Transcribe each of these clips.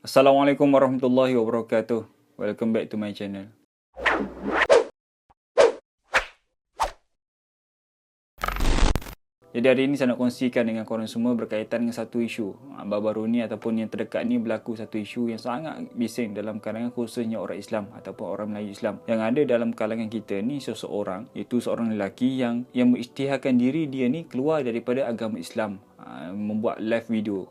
Assalamualaikum warahmatullahi wabarakatuh. Welcome back to my channel. Jadi hari ini saya nak kongsikan dengan korang semua berkaitan dengan satu isu. Baru-baru ni ataupun yang terdekat ni berlaku satu isu yang sangat bising dalam kalangan khususnya orang Islam ataupun orang Melayu Islam. Yang ada dalam kalangan kita ni seseorang, iaitu seorang lelaki yang mengisytiharkan diri dia ni keluar daripada agama Islam. Membuat live video,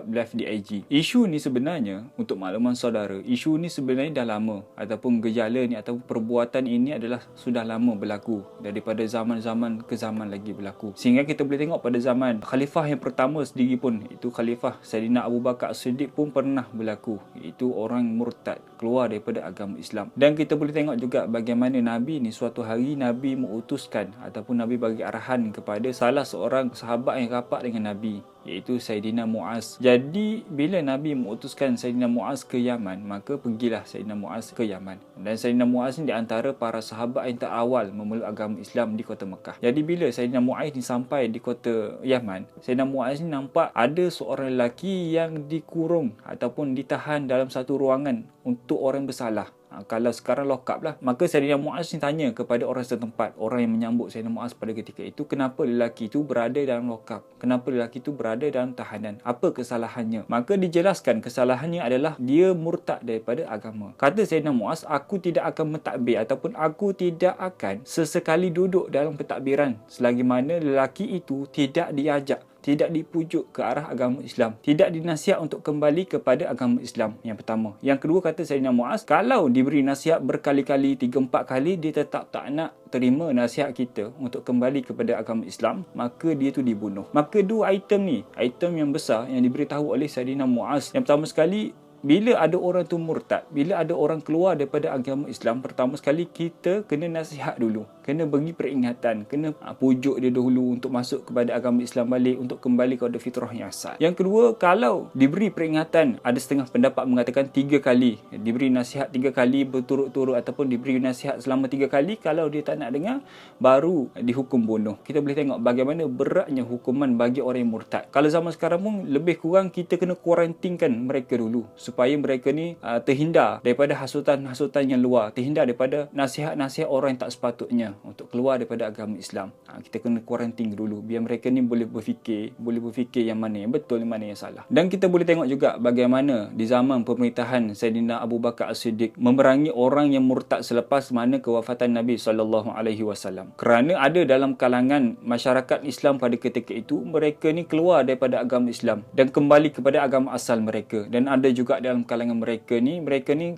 live di IG. Isu ni sebenarnya, untuk makluman saudara, isu ni sebenarnya dah lama, ataupun gejala ni atau perbuatan ini adalah sudah lama berlaku, daripada zaman-zaman ke zaman lagi berlaku. Sehingga kita boleh tengok pada zaman khalifah yang pertama sendiri pun, itu khalifah Saidina Abu Bakar As-Siddiq pun pernah berlaku, iaitu orang murtad keluar daripada agama Islam. Dan kita boleh tengok juga bagaimana Nabi ni suatu hari Nabi mengutuskan ataupun Nabi bagi arahan kepada salah seorang sahabat yang rapat dengan Nabi, iaitu Saidina Muaz. Jadi bila Nabi mengutuskan Saidina Muaz ke Yaman, maka pergilah Saidina Muaz ke Yaman. Dan Saidina Muaz ni di antara para sahabat yang terawal memeluk agama Islam di kota Mekah. Jadi bila Saidina Muaz ni sampai di kota Yaman, Saidina Muaz ni nampak ada seorang lelaki yang dikurung ataupun ditahan dalam satu ruangan untuk orang bersalah. Kalau sekarang lock up lah. Maka Saidina Muaz ni tanya kepada orang setempat, orang yang menyambut Saidina Muaz pada ketika itu, kenapa lelaki itu berada dalam lock up? Kenapa lelaki itu berada dalam tahanan? Apa kesalahannya? Maka dijelaskan kesalahannya adalah dia murtad daripada agama. Kata Saidina Muaz, aku tidak akan mentadbir ataupun aku tidak akan sesekali duduk dalam pentadbiran selagi mana lelaki itu tidak diajak, tidak dipujuk ke arah agama Islam, tidak dinasihat untuk kembali kepada agama Islam. Yang pertama. Yang kedua, kata Saidina Muaz, kalau diberi nasihat berkali-kali, 3-4 kali, dia tetap tak nak terima nasihat kita untuk kembali kepada agama Islam, maka dia tu dibunuh. Maka dua item ni, item yang besar yang diberitahu oleh Saidina Muaz. Yang pertama sekali, bila ada orang tu murtad, bila ada orang keluar daripada agama Islam, pertama sekali kita kena nasihat dulu, kena bagi peringatan, kena pujuk dia dahulu untuk masuk kepada agama Islam balik, untuk kembali kepada fitrah yang asal. Yang kedua, kalau diberi peringatan, ada setengah pendapat mengatakan 3 kali, diberi nasihat 3 kali berturut-turut ataupun diberi nasihat selama 3 kali, kalau dia tak nak dengar, baru dihukum bunuh. Kita boleh tengok bagaimana beratnya hukuman bagi orang yang murtad. Kalau zaman sekarang pun lebih kurang kita kena kuarantinkan mereka dulu, supaya mereka ni terhindar daripada hasutan-hasutan yang luar, terhindar daripada nasihat-nasihat orang yang tak sepatutnya untuk keluar daripada agama Islam. Kita kena kuarantin dulu biar mereka ni boleh berfikir yang mana yang betul, yang mana yang salah. Dan kita boleh tengok juga bagaimana di zaman pemerintahan Saidina Abu Bakar As-Siddiq memerangi orang yang murtad selepas mana kewafatan Nabi SAW. Kerana ada dalam kalangan masyarakat Islam pada ketika itu, mereka ni keluar daripada agama Islam dan kembali kepada agama asal mereka. Dan ada juga dalam kalangan mereka ni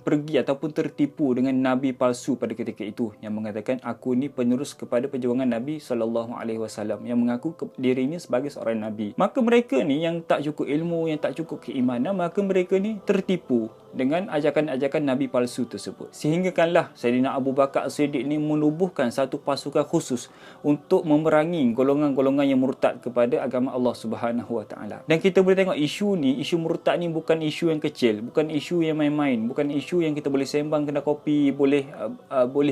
pergi ataupun tertipu dengan Nabi palsu pada ketika itu, yang mengatakan aku ni penerus kepada perjuangan Nabi SAW, yang mengaku dirinya sebagai seorang Nabi. Maka mereka ni yang tak cukup ilmu, yang tak cukup keimanan, maka mereka ni tertipu dengan ajakan-ajakan Nabi palsu tersebut. Sehinggakanlah Saidina Abu Bakar As-Siddiq ni menubuhkan satu pasukan khusus untuk memerangi golongan-golongan yang murtad kepada agama Allah Subhanahu Wa Taala. Dan kita boleh tengok isu ni, isu murtad ni bukan isu yang kecil, bukan isu yang main-main, bukan isu yang kita boleh sembang kena kopi, boleh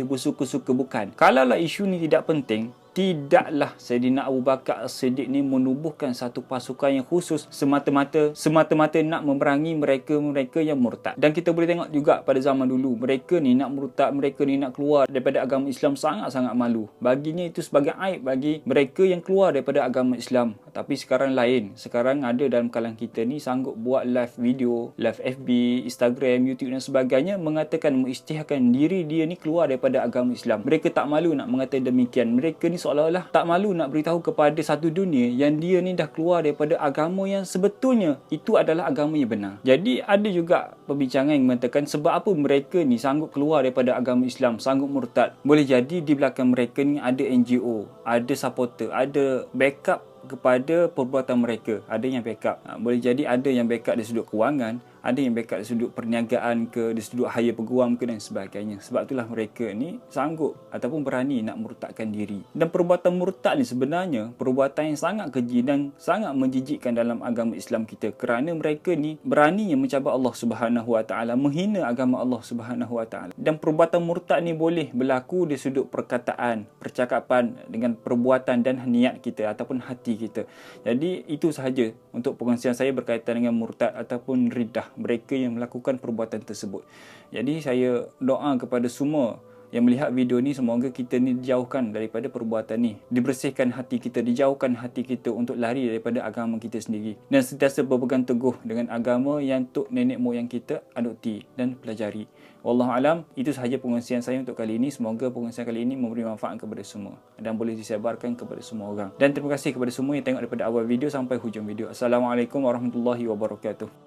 bersuka-suka, bukan. Kalaulah isu ni tidak penting, tidaklah Saidina Abu Bakar As-Siddiq ni menubuhkan satu pasukan yang khusus semata-mata nak memerangi mereka yang murtad. Dan kita boleh tengok juga pada zaman dulu, mereka ni nak murtad, mereka ni nak keluar daripada agama Islam sangat-sangat malu. Baginya itu sebagai aib bagi mereka yang keluar daripada agama Islam. Tapi sekarang lain. Sekarang ada dalam kalangan kita ni sanggup buat live video, live FB, Instagram, YouTube dan sebagainya, mengatakan, mengisytiharkan diri dia ni keluar daripada agama Islam. Mereka tak malu nak mengatakan demikian. Mereka ni seolah-olah tak malu nak beritahu kepada satu dunia yang dia ni dah keluar daripada agama yang sebetulnya itu adalah agama yang benar. Jadi ada juga perbincangan yang mengatakan sebab apa mereka ni sanggup keluar daripada agama Islam, sanggup murtad. Boleh jadi di belakang mereka ni ada NGO, ada supporter, ada backup kepada perbuatan mereka. Ada yang backup. Boleh jadi ada yang backup dari sudut kewangan, ada yang backup dari sudut perniagaan ke, dari sudut hire peguam ke dan sebagainya. Sebab itulah mereka ni sanggup ataupun berani nak murtadkan diri. Dan perbuatan murtad ni sebenarnya perbuatan yang sangat keji dan sangat menjijikkan dalam agama Islam kita, kerana mereka ni beraninya mencabar Allah Subhanahu Wa Taala, menghina agama Allah Subhanahu Wa Taala. Dan perbuatan murtad ni boleh berlaku di sudut perkataan, percakapan, dengan perbuatan dan niat kita ataupun hati kita. Jadi itu sahaja untuk perkongsian saya berkaitan dengan murtad ataupun riddah. adalah mereka yang melakukan perbuatan tersebut. Jadi saya doa kepada semua yang melihat video ni, semoga kita ni dijauhkan daripada perbuatan ni, dibersihkan hati kita, dijauhkan hati kita untuk lari daripada agama kita sendiri, dan sentiasa berpegang teguh dengan agama yang tok nenek moyang kita adopti dan pelajari. Wallahu alam, itu sahaja pengongsian saya untuk kali ini. Semoga pengongsian kali ini memberi manfaat kepada semua dan boleh disebarkan kepada semua orang. Dan terima kasih kepada semua yang tengok daripada awal video sampai hujung video. Assalamualaikum warahmatullahi wabarakatuh.